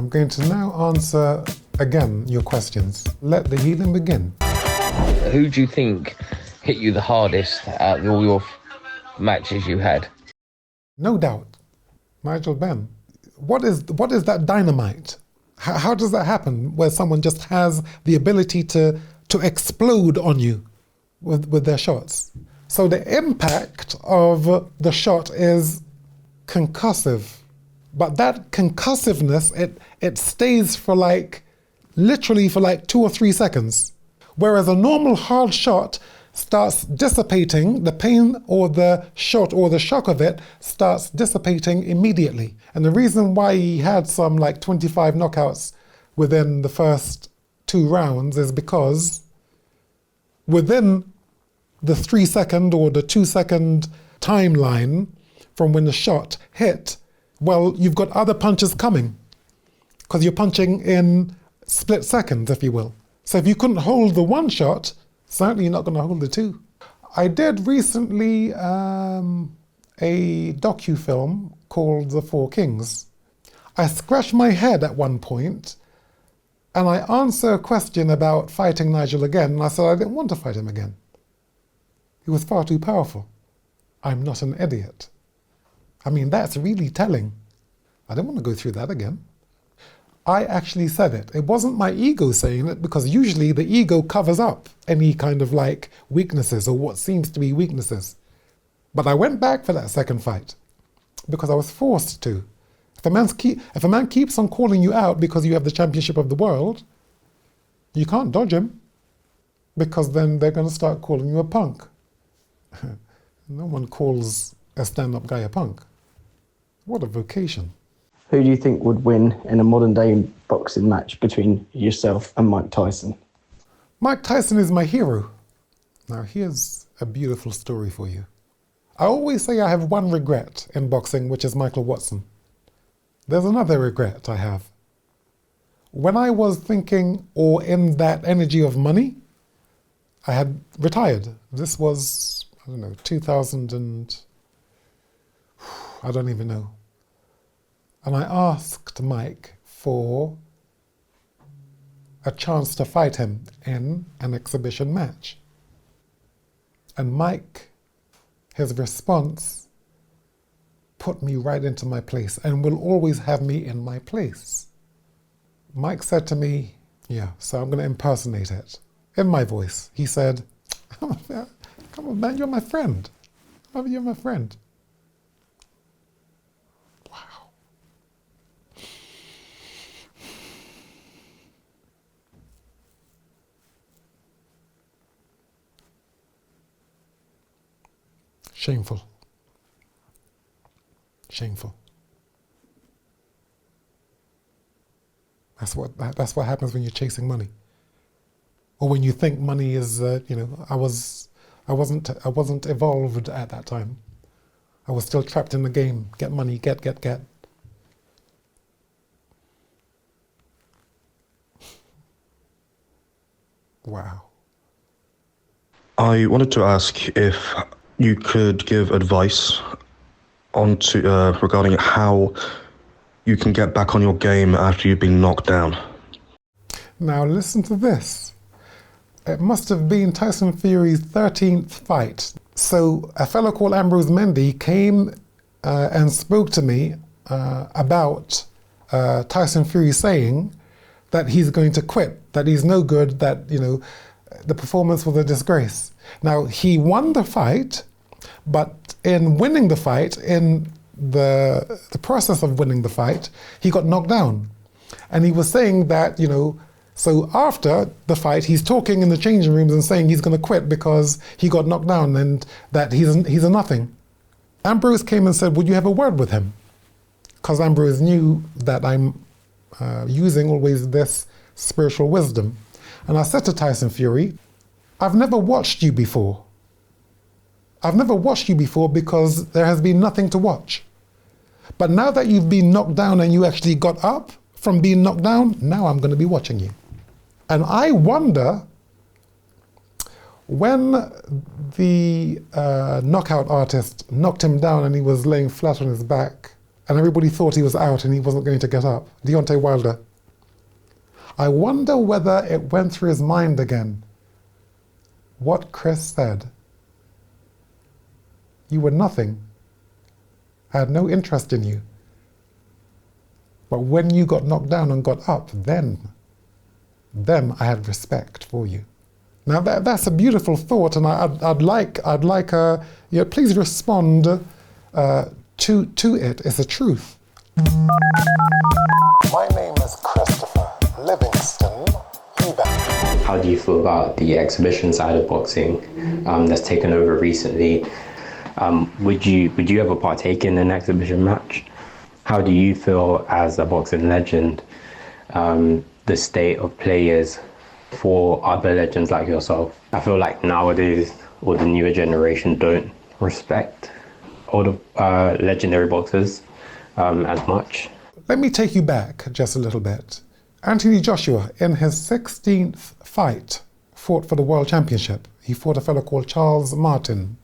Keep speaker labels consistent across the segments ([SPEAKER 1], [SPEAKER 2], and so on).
[SPEAKER 1] I'm going to now answer again your questions. Let the healing begin.
[SPEAKER 2] Who do you think hit you the hardest out of all your matches you had?
[SPEAKER 1] No doubt, Nigel Benn. What is that dynamite? How does that happen where someone just has the ability to explode on you with their shots? So the impact of the shot is concussive, but that concussiveness, it stays for literally for 2 or 3 seconds. Whereas a normal hard shot starts dissipating, the pain or the shot or the shock of it starts dissipating immediately. And the reason why he had some 25 knockouts within the first 2 rounds is because within the 3 second or the 2 second timeline from when the shot hit, well, you've got other punches coming because you're punching in split seconds, if you will. So if you couldn't hold the one shot, certainly you're not going to hold the 2. I did recently a docu-film called The Four Kings. I scratched my head at one point and I answered a question about fighting Nigel again, and I said I didn't want to fight him again. He was far too powerful. I'm not an idiot. I mean, that's really telling. I don't want to go through that again. I actually said it. It wasn't my ego saying it, because usually the ego covers up any kind of weaknesses or what seems to be weaknesses. But I went back for that second fight because I was forced to. If a man keeps on calling you out because you have the championship of the world, you can't dodge him, because then they're going to start calling you a punk. No one calls a stand-up guy a punk. What a vocation.
[SPEAKER 3] Who do you think would win in a modern-day boxing match between yourself and Mike Tyson?
[SPEAKER 1] Mike Tyson is my hero. Now, here's a beautiful story for you. I always say I have one regret in boxing, which is Michael Watson. There's another regret I have. When I was thinking, or in that energy of money, I had retired. This was, 2000 and... I don't even know. And I asked Mike for a chance to fight him in an exhibition match. And Mike, his response put me right into my place and will always have me in my place. Mike said to me, so I'm going to impersonate it in my voice. He said, come on, man, you're my friend. You're my friend. Shameful. Shameful. That's what happens when you're chasing money, or when you think money is. I wasn't evolved at that time. I was still trapped in the game. Get money. Get. Wow.
[SPEAKER 4] I wanted to ask if you could give advice regarding how you can get back on your game after you've been knocked down.
[SPEAKER 1] Now listen to this. It must have been Tyson Fury's 13th fight. So a fellow called Ambrose Mendy came and spoke to me about Tyson Fury saying that he's going to quit, that he's no good, that the performance was a disgrace. Now, he won the fight, but in winning the fight, in the process of winning the fight, he got knocked down. And he was saying that, so after the fight, he's talking in the changing rooms and saying he's going to quit because he got knocked down and that he's a nothing. Ambrose came and said, would you have a word with him? Because Ambrose knew that I'm using always this spiritual wisdom. And I said to Tyson Fury, I've never watched you before. I've never watched you before because there has been nothing to watch. But now that you've been knocked down and you actually got up from being knocked down, now I'm going to be watching you. And I wonder, when the knockout artist knocked him down and he was laying flat on his back and everybody thought he was out and he wasn't going to get up. Deontay Wilder. I wonder whether it went through his mind again what Chris said. You were nothing. I had no interest in you. But when you got knocked down and got up, then I had respect for you. Now that's a beautiful thought, and I'd like please respond to it. It's a truth. My name is Christopher Livingston Eubank.
[SPEAKER 5] How do you feel about the exhibition side of boxing that's taken over recently? Would you ever partake in an exhibition match? How do you feel as a boxing legend, the state of players for other legends like yourself? I feel like nowadays, or the newer generation don't respect older legendary boxers as much.
[SPEAKER 1] Let me take you back just a little bit. Anthony Joshua, in his 16th fight, fought for the World Championship. He fought a fellow called Charles Martin.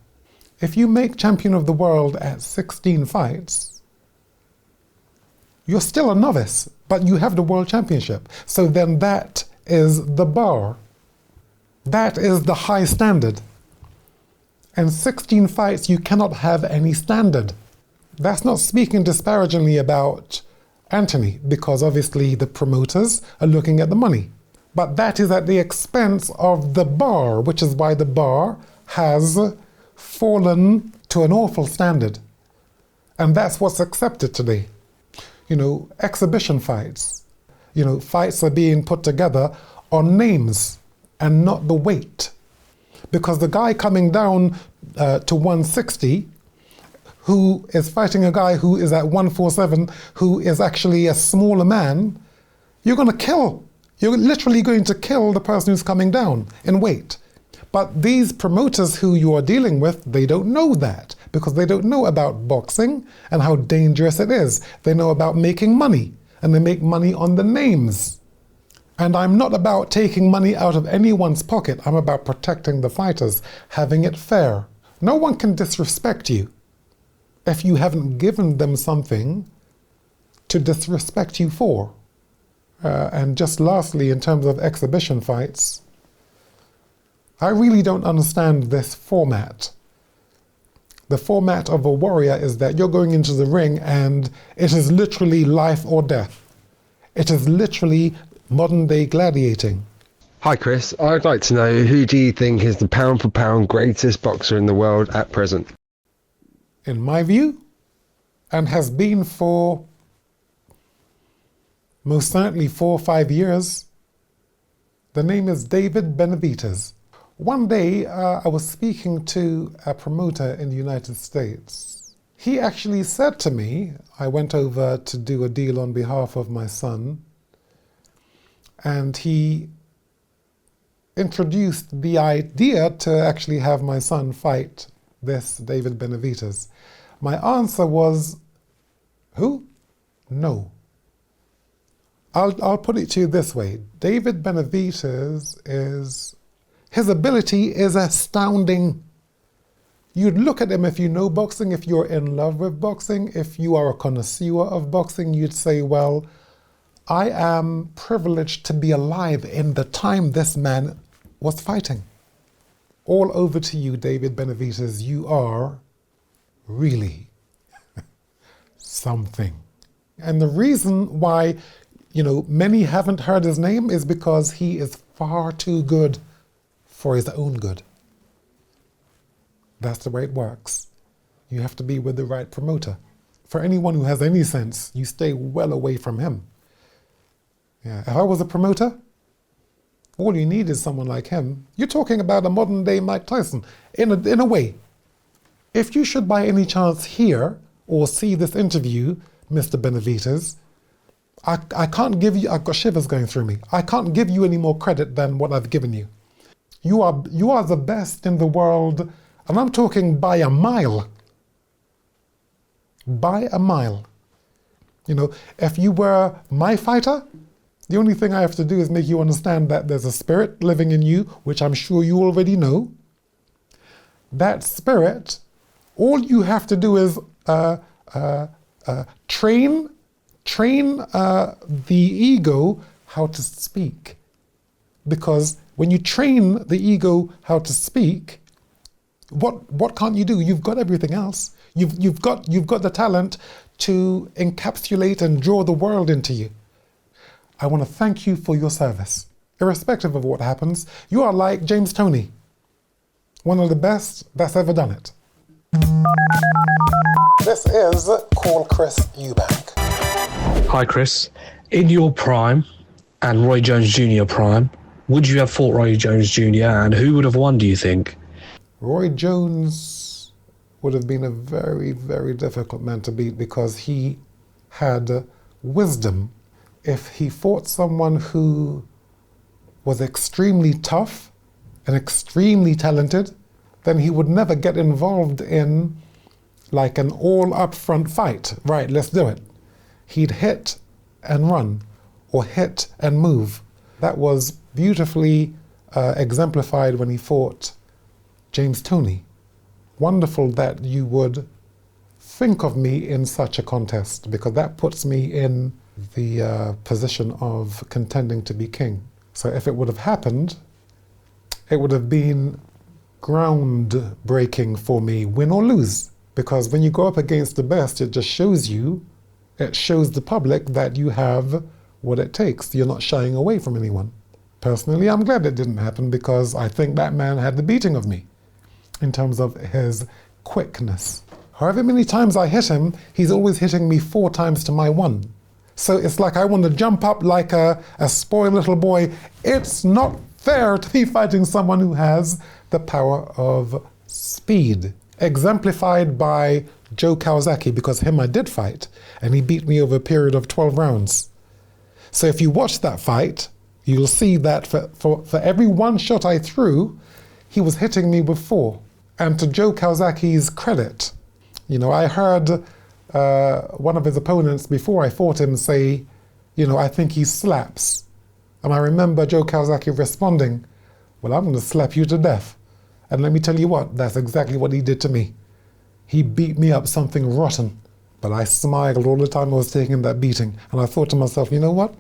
[SPEAKER 1] If you make champion of the world at 16 fights, you're still a novice, but you have the World Championship. So then that is the bar. That is the high standard. And 16 fights, you cannot have any standard. That's not speaking disparagingly about Anthony, because obviously the promoters are looking at the money. But that is at the expense of the bar, which is why the bar has fallen to an awful standard. And that's what's accepted today. Exhibition fights. Fights are being put together on names and not the weight. Because the guy coming down to 160, who is fighting a guy who is at 147, who is actually a smaller man, you're going to kill. You're literally going to kill the person who's coming down in weight. But these promoters who you are dealing with, they don't know that, because they don't know about boxing and how dangerous it is. They know about making money, and they make money on the names. And I'm not about taking money out of anyone's pocket. I'm about protecting the fighters, having it fair. No one can disrespect you if you haven't given them something to disrespect you for. And just lastly, in terms of exhibition fights, I really don't understand this format. The format of a warrior is that you're going into the ring and it is literally life or death. It is literally modern day gladiating.
[SPEAKER 6] Hi Chris, I'd like to know, who do you think is the pound for pound greatest boxer in the world at present?
[SPEAKER 1] In my view, and has been for most certainly 4 or 5 years, the name is David Benavidez. One day I was speaking to a promoter in the United States. He actually said to me, I went over to do a deal on behalf of my son, and he introduced the idea to actually have my son fight this David Benavidez. My answer was, who? No. I'll put it to you this way. David Benavidez his ability is astounding. You'd look at him, if you know boxing, if you're in love with boxing, if you are a connoisseur of boxing, you'd say, well, I am privileged to be alive in the time this man was fighting. All over to you, David Benavidez. You are really something. And the reason why, many haven't heard his name is because he is far too good for his own good. That's the way it works. You have to be with the right promoter. For anyone who has any sense, you stay well away from him. Yeah. If I was a promoter, all you need is someone like him. You're talking about a modern day Mike Tyson, in a way. If you should by any chance hear or see this interview, Mr. Benavidez, I can't give you, I've got shivers going through me. I can't give you any more credit than what I've given you. You are the best in the world, and I'm talking by a mile. By a mile. If you were my fighter, the only thing I have to do is make you understand that there's a spirit living in you, which I'm sure you already know. That spirit, all you have to do is train the ego how to speak. Because when you train the ego how to speak, what can't you do? You've got everything else. You've got the talent to encapsulate and draw the world into you. I want to thank you for your service. Irrespective of what happens, you are like James Toney, one of the best that's ever done it. This is Call Chris Eubank.
[SPEAKER 7] Hi Chris, in your prime and Roy Jones Jr. prime, would you have fought Roy Jones Jr. and who would have won, do you think?
[SPEAKER 1] Roy Jones would have been a very, very difficult man to beat because he had wisdom. If he fought someone who was extremely tough and extremely talented, then he would never get involved in like an all up front fight. Right, let's do it. He'd hit and run or hit and move. That was beautifully exemplified when he fought James Toney. Wonderful that you would think of me in such a contest, because that puts me in the position of contending to be king. So if it would have happened, it would have been groundbreaking for me, win or lose. Because when you go up against the best, it just shows you, it shows the public that you have what it takes. You're not shying away from anyone. Personally, I'm glad it didn't happen because I think that man had the beating of me in terms of his quickness. However many times I hit him, he's always hitting me 4 times to my 1. So it's like I want to jump up like a spoiled little boy. It's not fair to be fighting someone who has the power of speed. Exemplified by Joe Kawasaki, because him I did fight, and he beat me over a period of 12 rounds. So if you watch that fight, you'll see that for every 1 shot I threw, he was hitting me with 4. And to Joe Kawasaki's credit, you know, I heard one of his opponents before I fought him say, you know, I think he slaps. And I remember Joe Kawasaki responding, well, I'm going to slap you to death. And let me tell you what, that's exactly what he did to me. He beat me up something rotten, but I smiled all the time I was taking that beating. And I thought to myself, you know what?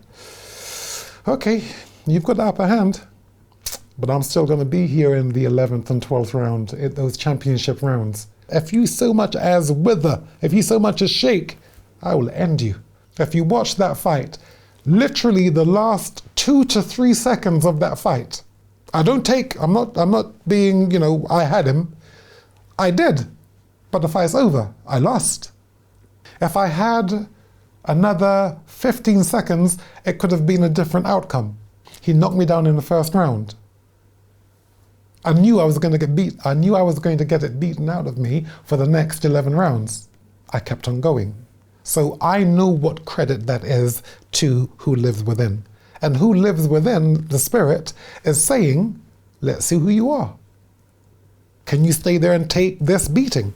[SPEAKER 1] Okay, you've got the upper hand, but I'm still going to be here in the 11th and 12th round, those championship rounds. If you so much as wither, if you so much as shake, I will end you. If you watch that fight, literally the last 2 to 3 seconds of that fight, I'm not being, you know, I had him. I did, but the fight's over. I lost. If I had another 15 seconds, it could have been a different outcome. He knocked me down in the first round. I knew I was going to get beat. I knew I was going to get it beaten out of me for the next 11 rounds. I kept on going. So I know what credit that is to who lives within. And who lives within the spirit is saying, let's see who you are. Can you stay there and take this beating?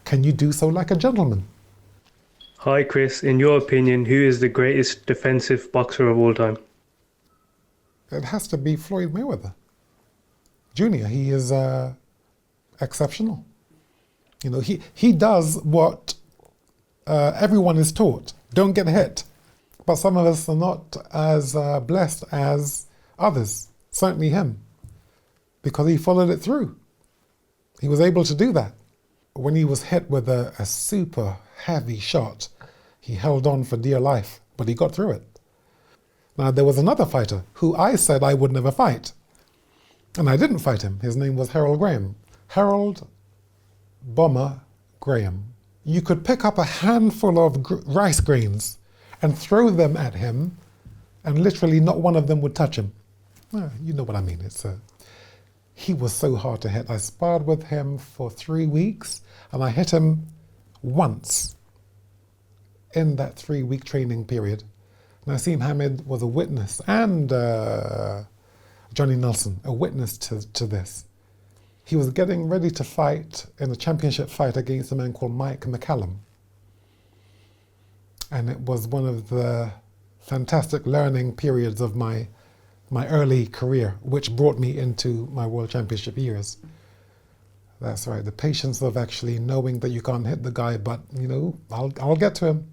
[SPEAKER 1] Can you do so like a gentleman?
[SPEAKER 8] Hi Chris, in your opinion, who is the greatest defensive boxer of all time?
[SPEAKER 1] It has to be Floyd Mayweather Jr. He is exceptional. You know, he does what everyone is taught. Don't get hit. But some of us are not as blessed as others, certainly him, because he followed it through. He was able to do that. When he was hit with a super heavy shot, he held on for dear life, but he got through it. Now, there was another fighter who I said I would never fight, and I didn't fight him. His name was Harold Graham. Harold Bomber Graham. You could pick up a handful of rice grains and throw them at him, and literally not one of them would touch him. You know what I mean. He was so hard to hit. I sparred with him for 3 weeks, and I hit him once in that 3-week training period. Naseem Hamed was a witness, and Johnny Nelson, a witness to this. He was getting ready to fight in a championship fight against a man called Mike McCallum. And it was one of the fantastic learning periods of my early career, which brought me into my World Championship years. That's right, the patience of actually knowing that you can't hit the guy, but I'll get to him.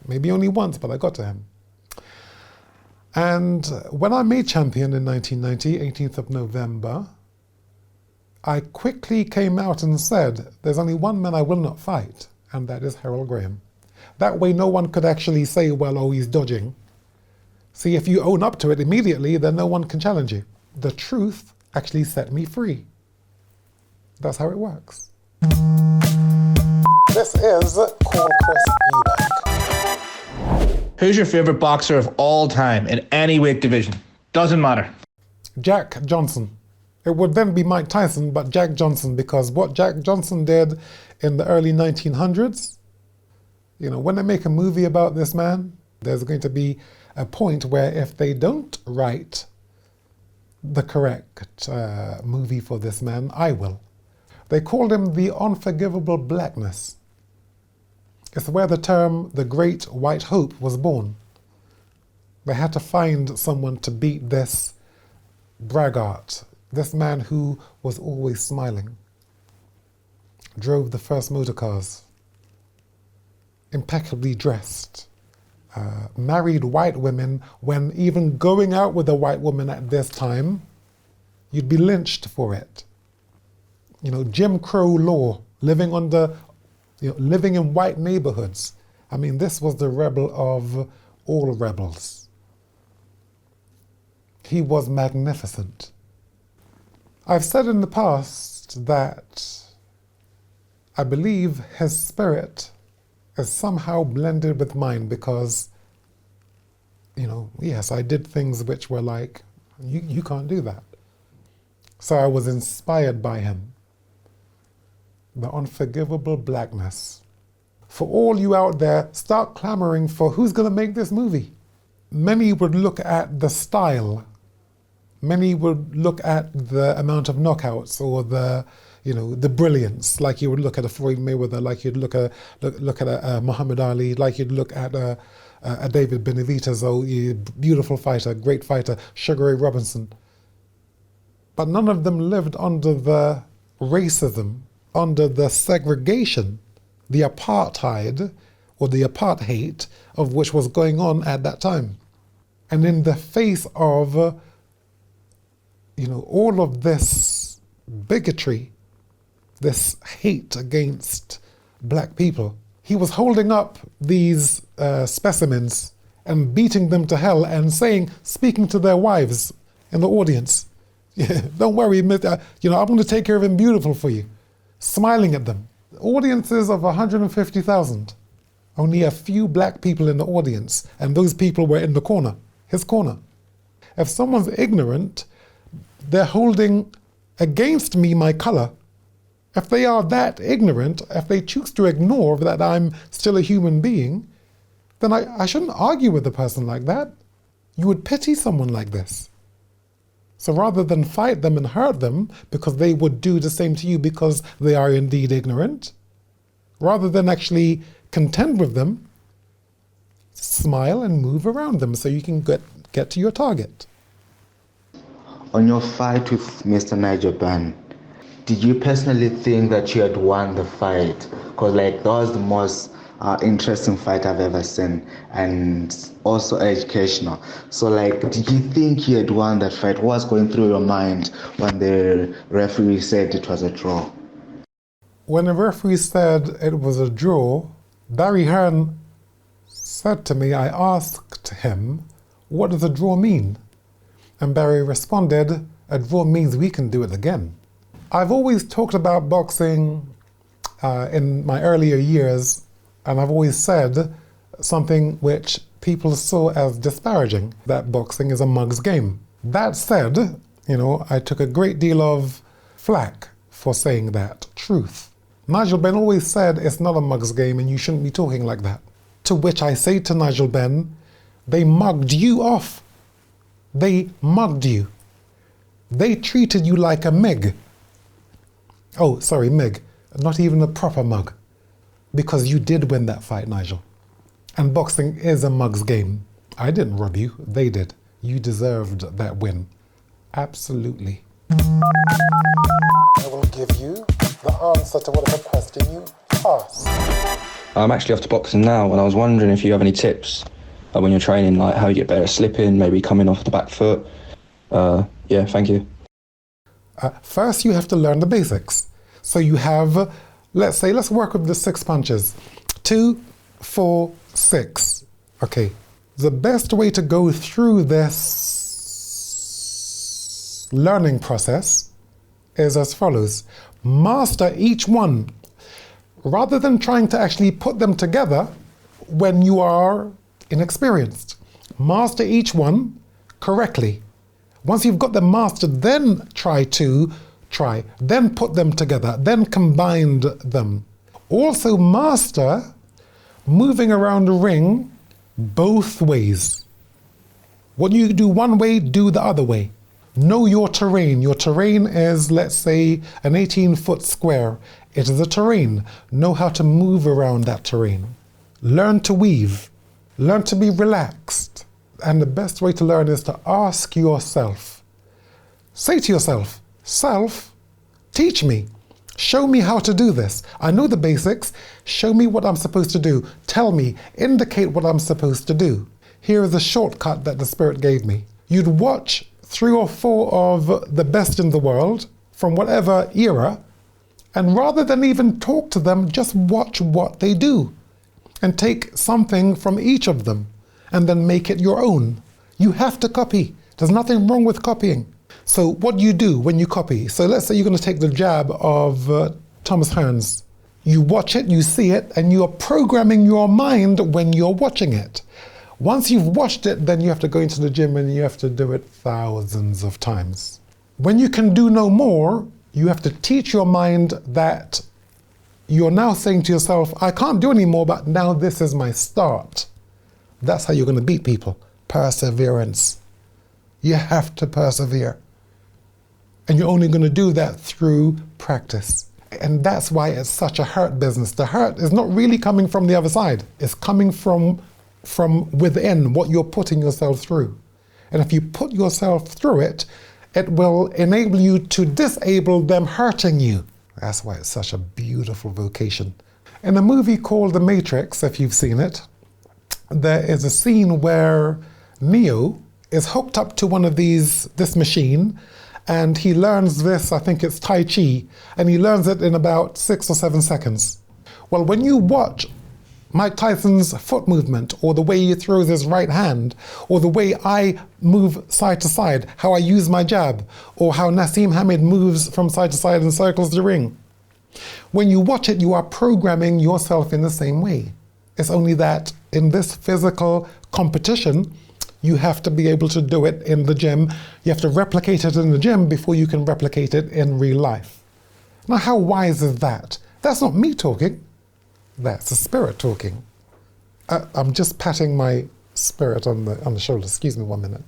[SPEAKER 1] Maybe only once, but I got to him. And when I made champion in 1990, 18th of November, I quickly came out and said, there's only one man I will not fight, and that is Harold Graham. That way no one could actually say, well, oh, he's dodging. See, if you own up to it immediately, then no one can challenge you. The truth actually set me free. That's how it works. This is Call Chris Eubank.
[SPEAKER 9] Who's your favorite boxer of all time in any weight division? Doesn't matter.
[SPEAKER 1] Jack Johnson. It would then be Mike Tyson, but Jack Johnson, because what Jack Johnson did in the early 1900s, when they make a movie about this man, there's going to be a point where if they don't write the correct movie for this man, I will. They called him the unforgivable blackness. It's where the term the Great White Hope was born. They had to find someone to beat this braggart, this man who was always smiling, drove the first motor cars, impeccably dressed, married white women when even going out with a white woman at this time, you'd be lynched for it. Jim Crow law, living in white neighborhoods. I mean, this was the rebel of all rebels. He was magnificent. I've said in the past that I believe his spirit is somehow blended with mine because, yes, I did things which were like, you can't do that. So I was inspired by him. The unforgivable blackness. For all you out there, start clamoring for who's going to make this movie. Many would look at the style. Many would look at the amount of knockouts or the brilliance, like you would look at a Floyd Mayweather, like you'd look at a Muhammad Ali, like you'd look at a David Benavidez, beautiful fighter, great fighter, Sugar Ray Robinson. But none of them lived under the racism, under the segregation, the apartheid or the apartheid of which was going on at that time. And in the face of, all of this bigotry, this hate against black people, he was holding up these specimens and beating them to hell and speaking to their wives in the audience, don't worry, I'm going to take care of him beautiful for you. Smiling at them. Audiences of 150,000. Only a few black people in the audience, and those people were in the corner, his corner. If someone's ignorant, they're holding against me my color. If they are that ignorant, if they choose to ignore that I'm still a human being, then I shouldn't argue with a person like that. You would pity someone like this. So rather than fight them and hurt them because they would do the same to you because they are indeed ignorant, rather than actually contend with them, smile and move around them so you can get to your target.
[SPEAKER 10] On your fight with Mr. Nigel Benn, did you personally think that you had won the fight? Because that was the most interesting fight I've ever seen, and also educational. So did you think you had won that fight? What was going through your mind when the referee said it was a draw?
[SPEAKER 1] When the referee said it was a draw, Barry Hearn said to me, I asked him, what does a draw mean? And Barry responded, a draw means we can do it again. I've always talked about boxing in my earlier years, and I've always said something which people saw as disparaging, that boxing is a mug's game. That said, I took a great deal of flack for saying that truth. Nigel Benn always said it's not a mug's game and you shouldn't be talking like that. To which I say to Nigel Benn, they mugged you off. They mugged you. They treated you like a Meg. Oh, sorry, Meg. Not even a proper mug. Because you did win that fight, Nigel. And boxing is a mug's game. I didn't rob you, they did. You deserved that win. Absolutely. I will will give you the answer to whatever question you ask.
[SPEAKER 4] I'm actually off to boxing now, and I was wondering if you have any tips when you're training, like how you get better at slipping, maybe coming off the back foot. Yeah, thank you.
[SPEAKER 1] First, you have to learn the basics. So you have, let's work with the 6 punches. 2, 4, 6. Okay. The best way to go through this learning process is as follows. Master each one, rather than trying to actually put them together when you are inexperienced. Master each one correctly. Once you've got them mastered, then then put them together, then combine them. Also master moving around the ring both ways. What you do one way, do the other way. Know your terrain. Your terrain is, let's say, an 18-foot square. It is a terrain. Know how to move around that terrain. Learn to weave. Learn to be relaxed. And the best way to learn is to ask yourself. Say to yourself, self, teach me. Show me how to do this. I know the basics. Show me what I'm supposed to do. Tell me, indicate what I'm supposed to do. Here is a shortcut that the Spirit gave me. You'd watch 3 or 4 of the best in the world from whatever era, and rather than even talk to them, just watch what they do and take something from each of them and then make it your own. You have to copy. There's nothing wrong with copying. So what do you do when you copy? So let's say you're going to take the jab of Thomas Hearns. You watch it, you see it, and you are programming your mind when you're watching it. Once you've watched it, then you have to go into the gym and you have to do it thousands of times. When you can do no more, you have to teach your mind that you're now saying to yourself, I can't do any more, but now this is my start. That's how you're going to beat people. Perseverance. You have to persevere. And you're only going to do that through practice. And that's why it's such a hurt business. The hurt is not really coming from the other side. It's coming from within, what you're putting yourself through. And if you put yourself through it, it will enable you to disable them hurting you. That's why it's such a beautiful vocation. In a movie called The Matrix, if you've seen it, there is a scene where Neo is hooked up to one of this machine, and he learns this, I think it's Tai Chi, and he learns it in about 6 or 7 seconds. Well, when you watch Mike Tyson's foot movement, or the way he throws his right hand, or the way I move side to side, how I use my jab, or how Nassim Hamid moves from side to side and circles the ring. When you watch it, you are programming yourself in the same way. It's only that in this physical competition, you have to be able to do it in the gym. You have to replicate it in the gym before you can replicate it in real life. Now, how wise is that? That's not me talking. That's the Spirit talking. I'm just patting my Spirit on the shoulder. Excuse me 1 minute.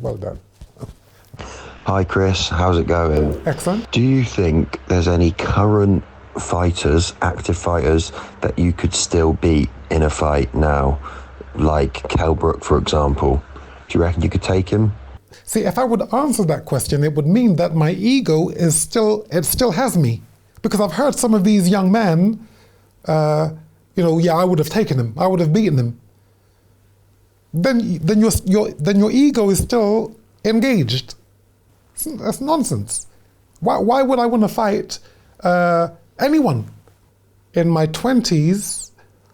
[SPEAKER 1] Well done.
[SPEAKER 11] Hi Chris, how's it going?
[SPEAKER 1] Excellent.
[SPEAKER 11] Do you think there's any current fighters, active fighters, that you could still beat in a fight now? Like Kell Brook, for example. Do you reckon you could take him?
[SPEAKER 1] See, if I would answer that question, it would mean that my ego still has me. Because I've heard some of these young men, I would have taken him, I would have beaten him. Then your ego is still engaged. That's nonsense. Why would I want to fight anyone? In my 20s,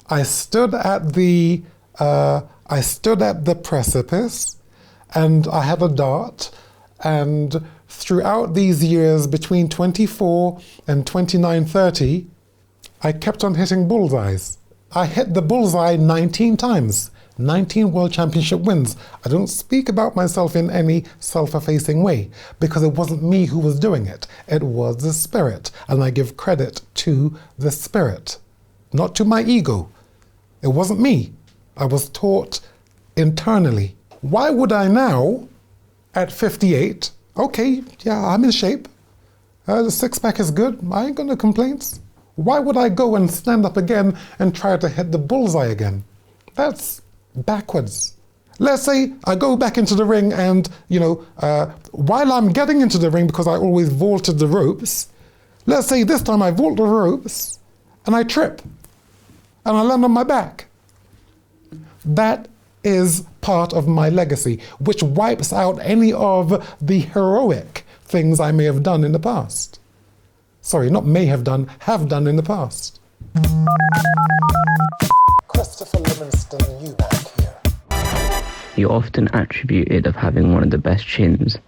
[SPEAKER 1] I stood at the precipice, and I had a dart, and throughout these years between 24 and 29, 30, I kept on hitting bullseyes. I hit the bullseye 19 times, 19 World Championship wins. I don't speak about myself in any self-effacing way, because it wasn't me who was doing it. It was the Spirit, and I give credit to the Spirit, not to my ego. It wasn't me. I was taught internally. Why would I now, at 58, okay, yeah, I'm in shape. The six-pack is good. I ain't got no complaints. Why would I go and stand up again and try to hit the bullseye again? That's backwards. Let's say I go back into the ring and, while I'm getting into the ring, because I always vaulted the ropes, let's say this time I vault the ropes and I trip and I land on my back. That is part of my legacy, which wipes out any of the heroic things I may have done in the past. Sorry, not may have done in the past. Christopher Livingston Eubank here.
[SPEAKER 12] You're often attributed of having one of the best chins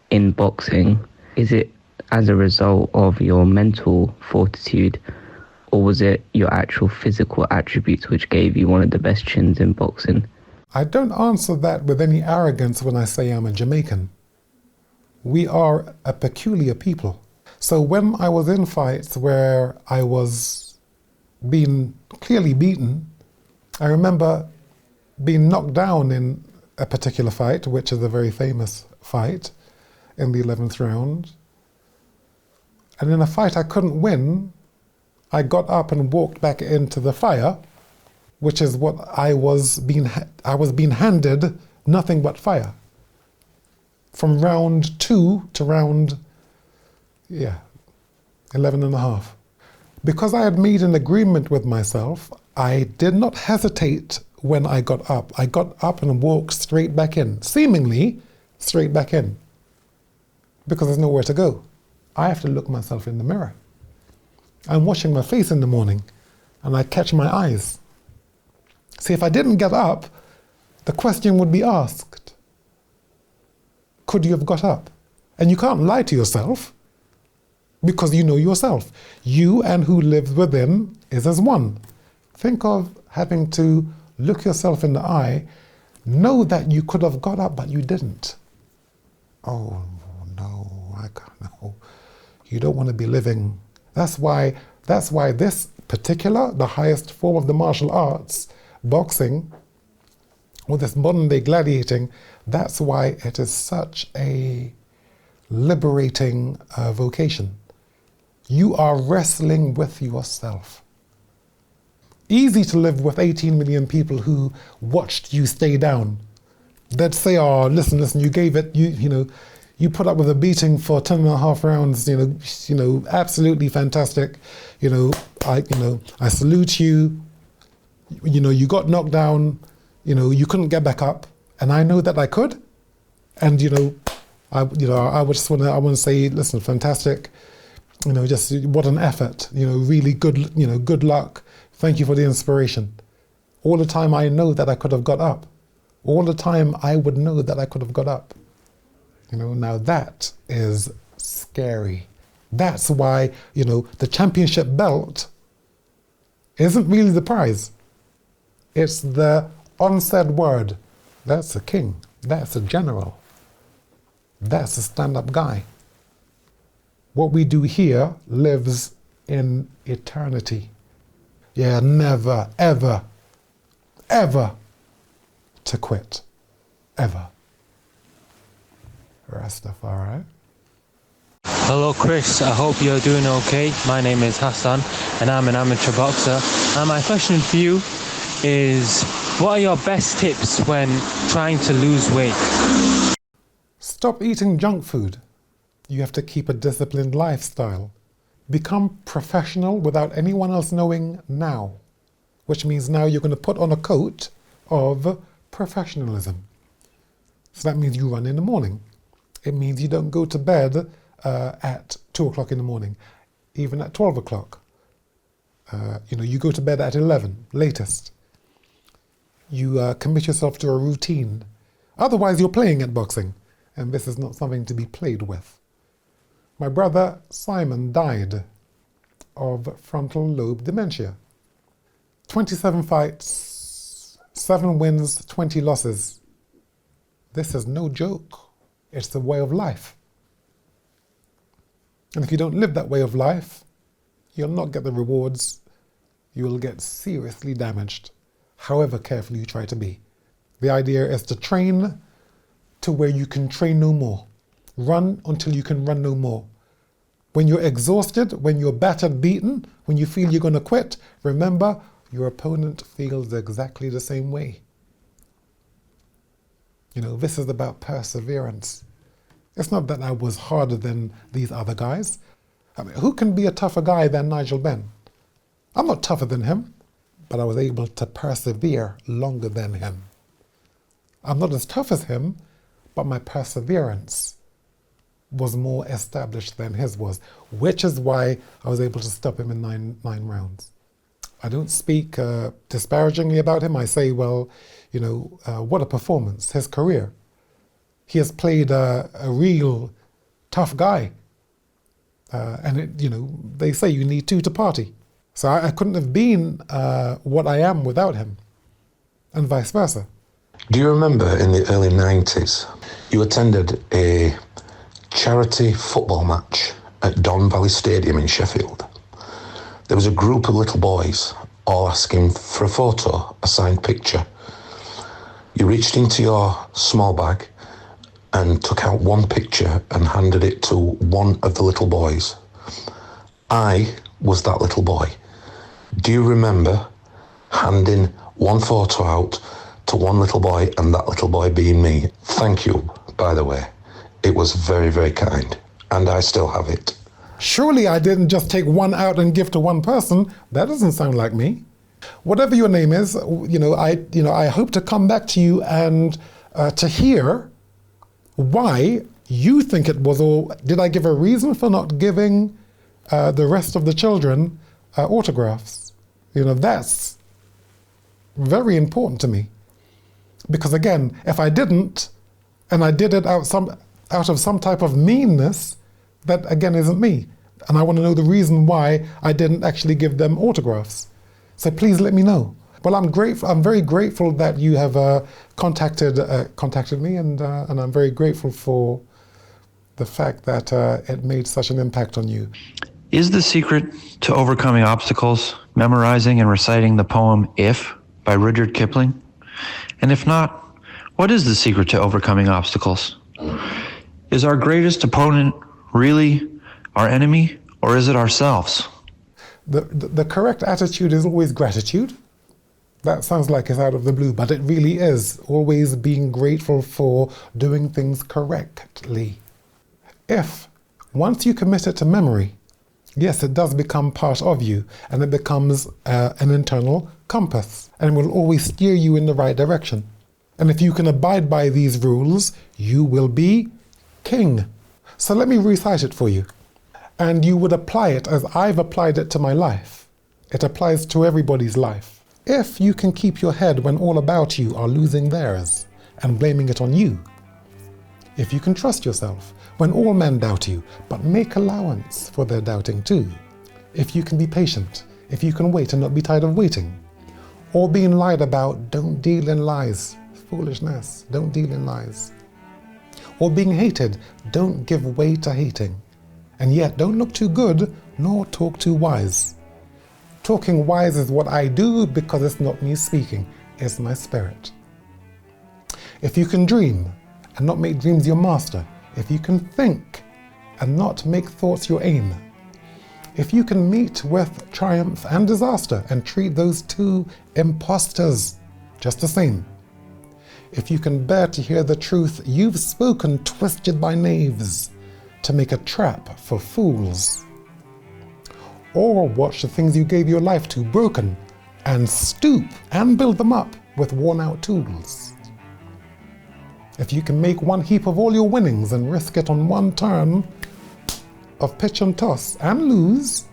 [SPEAKER 12] in boxing. Is it as a result of your mental fortitude, or was it your actual physical attributes which gave you one of the best chins in boxing?
[SPEAKER 1] I don't answer that with any arrogance when I say I'm a Jamaican. We are a peculiar people. So when I was in fights where I was being clearly beaten, I remember being knocked down in a particular fight, which is a very famous fight, in the 11th round. And in a fight I couldn't win, I got up and walked back into the fire, which is what I was being handed, nothing but fire. From round 2 to round 11 and a half. Because I had made an agreement with myself, I did not hesitate when I got up. I got up and walked straight back in, seemingly straight back in, because there's nowhere to go. I have to look myself in the mirror. I'm washing my face in the morning and I catch my eyes. See, if I didn't get up, the question would be asked, could you have got up? And you can't lie to yourself because you know yourself. You and who lives within is as one. Think of having to look yourself in the eye, know that you could have got up, but you didn't. Oh, no, I can't, no. You don't want to be living. That's why this particular, the highest form of the martial arts, boxing, or this modern day gladiating, that's why it is such a liberating vocation. You are wrestling with yourself. Easy to live with 18 million people who watched you stay down. They'd say, oh, listen, you gave it, you put up with a beating for 10 and a half rounds, absolutely fantastic. I salute you. You got knocked down, you couldn't get back up. And I know that I could. And, I want to say, listen, fantastic. Just what an effort, really good, good luck. Thank you for the inspiration. All the time I know that I could have got up. All the time I would know that I could have got up. Now that is scary. That's why, the championship belt isn't really the prize. It's the unsaid word. That's a king. That's a general. That's a stand-up guy. What we do here lives in eternity. Yeah, never, ever, ever to quit. Ever. Rastafari.
[SPEAKER 13] Hello Chris, I hope you're doing okay. My name is Hassan and I'm an amateur boxer. And my question for you is, what are your best tips when trying to lose weight?
[SPEAKER 1] Stop eating junk food. You have to keep a disciplined lifestyle. Become professional without anyone else knowing now, which means now you're going to put on a coat of professionalism. So that means you run in the morning. It means you don't go to bed at 2 o'clock in the morning, even at 12 o'clock. You go to bed at 11, latest. You commit yourself to a routine. Otherwise, you're playing at boxing, and this is not something to be played with. My brother Simon died of frontal lobe dementia. 27 fights, 7 wins, 20 losses. This is no joke. It's the way of life. And if you don't live that way of life, you'll not get the rewards. You will get seriously damaged, however careful you try to be. The idea is to train to where you can train no more. Run until you can run no more. When you're exhausted, when you're battered, beaten, when you feel you're going to quit, remember, your opponent feels exactly the same way. This is about perseverance. It's not that I was harder than these other guys. I mean, who can be a tougher guy than Nigel Benn? I'm not tougher than him, but I was able to persevere longer than him. I'm not as tough as him, but my perseverance was more established than his was, which is why I was able to stop him in nine rounds. I don't speak disparagingly about him. I say, well, what a performance, his career. He has played a real tough guy. They say you need two to party. So I couldn't have been what I am without him, and vice versa.
[SPEAKER 14] Do you remember in the early 90s, you attended a charity football match at Don Valley Stadium in Sheffield? There was a group of little boys all asking for a photo, a signed picture. You reached into your small bag and took out one picture and handed it to one of the little boys. I was that little boy. Do you remember handing one photo out to one little boy and that little boy being me? Thank you, by the way. It was very, very kind, and I still have it.
[SPEAKER 1] Surely I didn't just take one out and give to one person. That doesn't sound like me. Whatever your name is, I hope to come back to you and to hear why you think it was, or did I give a reason for not giving the rest of the children autographs? That's very important to me. Because again, if I didn't, and I did it out of some type of meanness, that again isn't me. And I want to know the reason why I didn't actually give them autographs. So please let me know. Well, I'm grateful. I'm very grateful that you have contacted me, and I'm very grateful for the fact that it made such an impact on you.
[SPEAKER 15] Is the secret to overcoming obstacles memorizing and reciting the poem "If" by Rudyard Kipling? And if not, what is the secret to overcoming obstacles? Is our greatest opponent really our enemy, or is it ourselves?
[SPEAKER 1] The correct attitude is always gratitude. That sounds like it's out of the blue, but it really is always being grateful for doing things correctly. If, once you commit it to memory, yes, it does become part of you, and it becomes an internal compass, and will always steer you in the right direction. And if you can abide by these rules, you will be king. So let me recite it for you. And you would apply it as I've applied it to my life. It applies to everybody's life. If you can keep your head when all about you are losing theirs and blaming it on you. If you can trust yourself when all men doubt you, but make allowance for their doubting too. If you can be patient, if you can wait and not be tired of waiting. Or being lied about, don't deal in lies. Foolishness, don't deal in lies. Or being hated, don't give way to hating. And yet don't look too good, nor talk too wise. Talking wise is what I do because it's not me speaking, it's my spirit. If you can dream and not make dreams your master, if you can think and not make thoughts your aim, if you can meet with triumph and disaster and treat those two impostors just the same, if you can bear to hear the truth you've spoken twisted by knaves to make a trap for fools, or watch the things you gave your life to broken and stoop and build them up with worn out tools. If you can make one heap of all your winnings and risk it on one turn of pitch and toss and lose,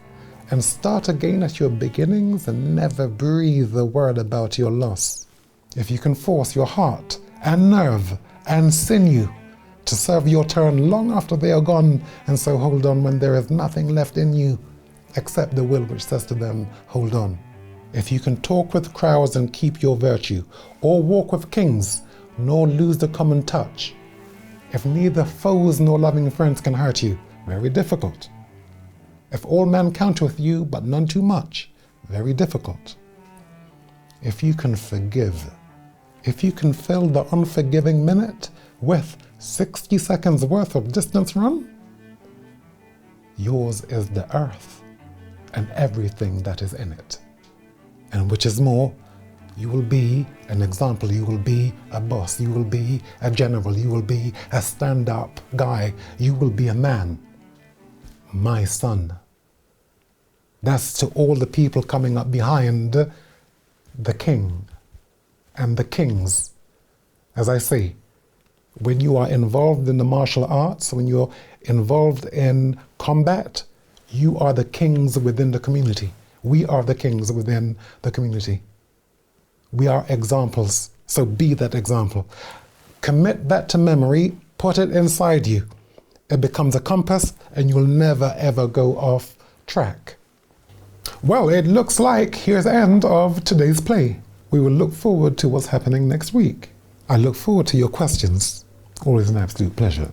[SPEAKER 1] and start again at your beginnings and never breathe a word about your loss. If you can force your heart and nerve and sinew to serve your turn long after they are gone, and so hold on when there is nothing left in you except the will which says to them, hold on. If you can talk with crowds and keep your virtue, or walk with kings, nor lose the common touch. If neither foes nor loving friends can hurt you, very difficult. If all men count with you, but none too much, very difficult. If you can forgive, if you can fill the unforgiving minute with 60 seconds worth of distance run, yours is the earth and everything that is in it. And which is more, You will be an example. You will be a boss. You will be a general. You will be a stand-up guy. You will be a man. My son. That's to all the people coming up behind the king and the kings. As I say, when you are involved in the martial arts, when you're involved in combat, you are the kings within the community. We are the kings within the community. We are examples, so be that example. Commit that to memory, put it inside you. It becomes a compass and you'll never ever go off track. Well, it looks like here's the end of today's play. We will look forward to what's happening next week. I look forward to your questions. Always an absolute pleasure.